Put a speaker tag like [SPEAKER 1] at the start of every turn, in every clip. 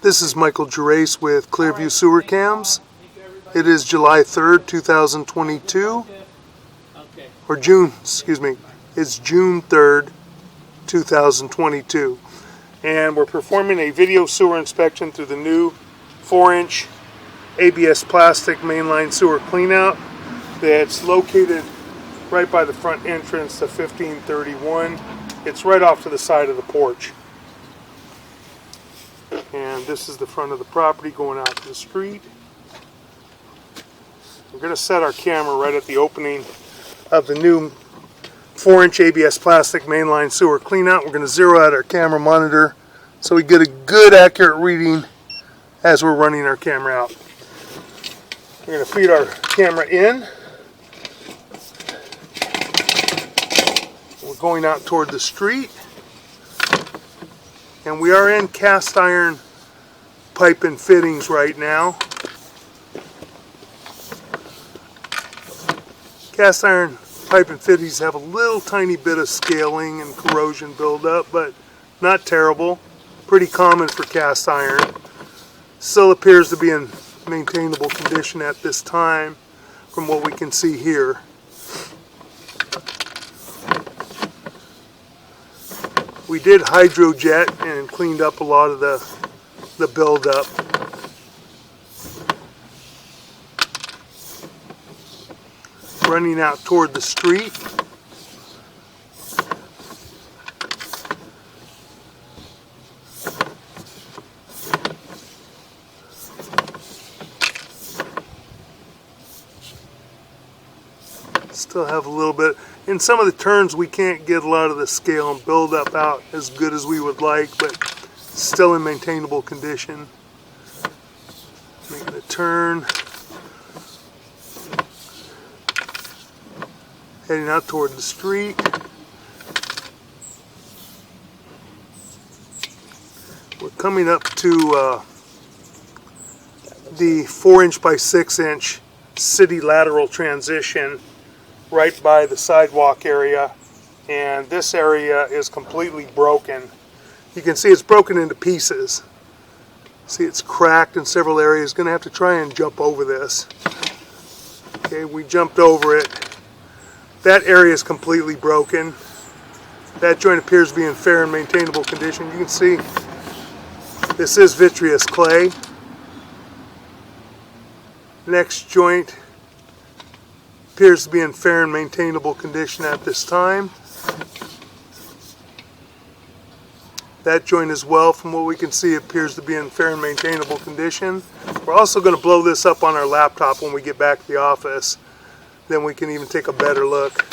[SPEAKER 1] This is Michael Gerace with Clearview Sewer Cams. It is July 3rd, 2022, or June, excuse me, it's June 3rd, 2022. And we're performing a video sewer inspection through the new 4-inch ABS plastic mainline sewer cleanout that's located right by the front entrance to 1531. It's right off to the side of the porch. And this is the front of the property going out to the street. We're going to set our camera right at the opening of the new 4-inch ABS plastic mainline sewer cleanout. We're going to zero out our camera monitor so we get a good accurate reading as we're running our camera out. We're going to feed our camera in. We're going out toward the street. And we are in cast iron pipe and fittings right now. Cast iron pipe and fittings have a little tiny bit of scaling and corrosion buildup, but not terrible. Pretty common for cast iron. Still appears to be in maintainable condition at this time from what we can see here. We did hydrojet and cleaned up a lot of the buildup. Running out toward the street. Still have a little bit. In some of the turns we can't get a lot of the scale and build up out as good as we would like, but still in maintainable condition. Making a turn. Heading out toward the street. We're coming up to the 4-inch by 6-inch city lateral transition right by the sidewalk area, and this area is completely broken. You can see it's broken into pieces. See, it's cracked in several areas. Going to have to try and jump over this. Okay, we jumped over it. That area is completely broken. That joint appears to be in fair and maintainable condition. You can see this is vitreous clay. Next joint appears to be in fair and maintainable condition at this time. That joint as well, from what we can see, appears to be in fair and maintainable condition. We're also going to blow this up on our laptop when we get back to the office. Then we can even take a better look.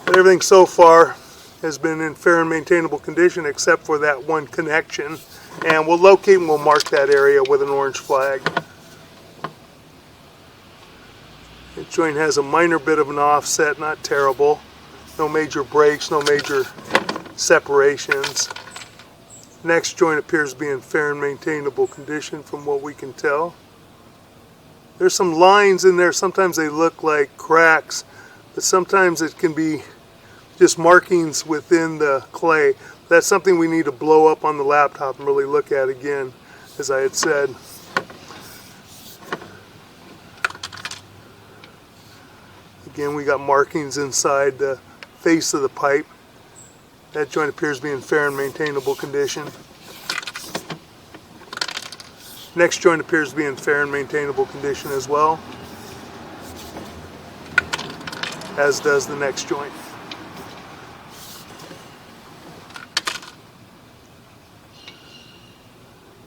[SPEAKER 1] But everything so far has been in fair and maintainable condition except for that one connection. And we'll locate and we'll mark that area with an orange flag. The joint has a minor bit of an offset, not terrible. No major breaks, no major separations. Next joint appears to be in fair and maintainable condition from what we can tell. There's some lines in there. Sometimes they look like cracks, but sometimes it can be just markings within the clay. That's something we need to blow up on the laptop and really look at again, as I had said. Again, we got markings inside the face of the pipe. That joint appears to be in fair and maintainable condition. Next joint appears to be in fair and maintainable condition as well, as does the next joint.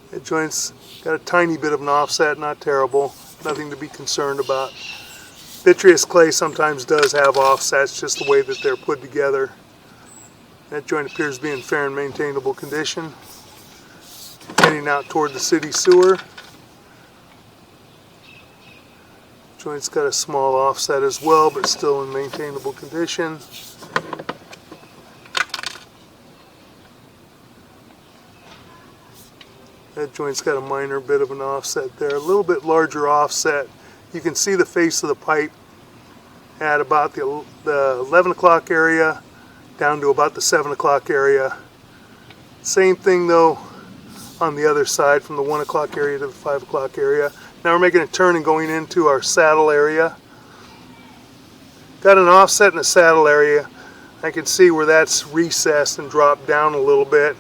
[SPEAKER 1] That joint's got a tiny bit of an offset, not terrible, nothing to be concerned about. Vitreous clay sometimes does have offsets, just the way that they're put together. That joint appears to be in fair and maintainable condition. Heading out toward the city sewer. Joint's got a small offset as well, but still in maintainable condition. That joint's got a minor bit of an offset there, a little bit larger offset. You can see the face of the pipe at about the 11 o'clock area down to about the 7 o'clock area. Same thing though on the other side from the 1 o'clock area to the 5 o'clock area. Now we're making a turn and going into our saddle area. Got an offset in the saddle area. I can see where that's recessed and dropped down a little bit.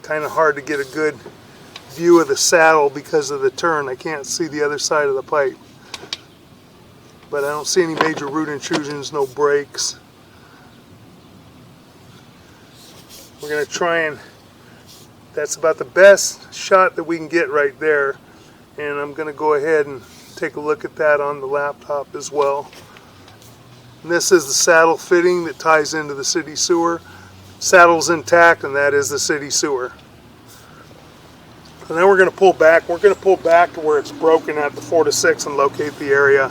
[SPEAKER 1] Kind of hard to get a good view of the saddle because of the turn. I can't see the other side of the pipe. But I don't see any major root intrusions, no breaks. We're going to try and, that's about the best shot that we can get right there. And I'm going to go ahead and take a look at that on the laptop as well. And this is the saddle fitting that ties into the city sewer. Saddle's intact, and that is the city sewer. And then we're going to pull back. We're going to pull back to where it's broken at the 4 to 6 and locate the area.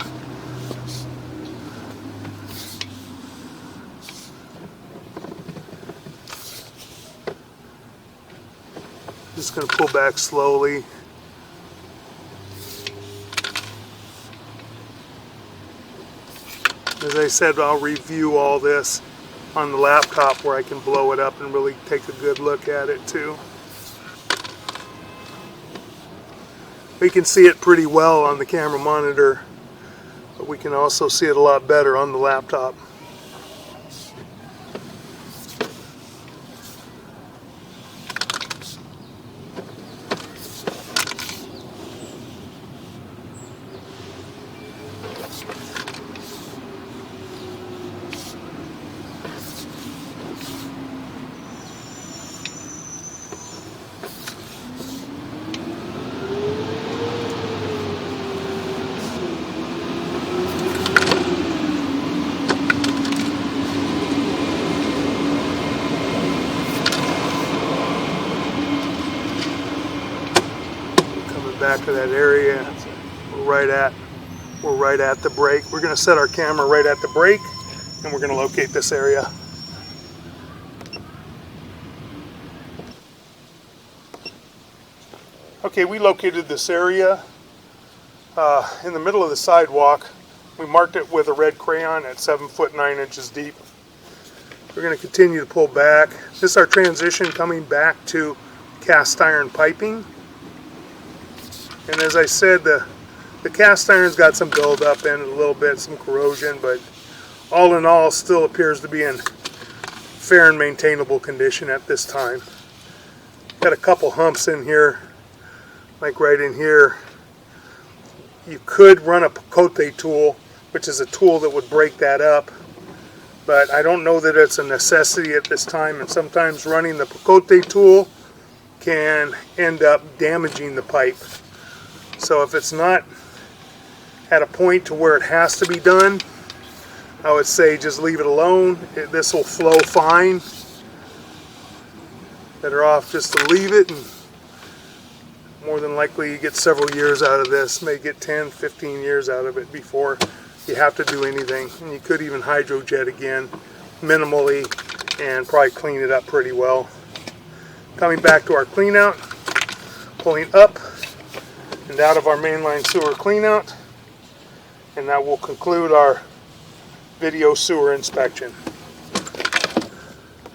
[SPEAKER 1] Just going to pull back slowly. As I said, I'll review all this on the laptop where I can blow it up and really take a good look at it too. We can see it pretty well on the camera monitor, but we can also see it a lot better on the laptop. Back to that area, we're right at the break. We're going to set our camera right at the break, and we're going to locate this area. Okay, we located this area in the middle of the sidewalk. We marked it with a red crayon at 7 foot 9 inches deep. We're going to continue to pull back. This is our transition coming back to cast iron piping. And as I said, the cast iron's got some buildup in it a little bit, some corrosion, but all in all still appears to be in fair and maintainable condition at this time. Got a couple humps in here, like right in here. You could run a picote tool, which is a tool that would break that up, but I don't know that it's a necessity at this time, and sometimes running the picote tool can end up damaging the pipe. So if it's not at a point to where it has to be done, I would say just leave it alone. This will flow fine. Better off just to leave it, and more than likely you get several years out of this. May get 10, 15 years out of it before you have to do anything. And you could even hydrojet again minimally and probably clean it up pretty well. Coming back to our clean out, pulling up and out of our mainline sewer cleanout, and that will conclude our video sewer inspection.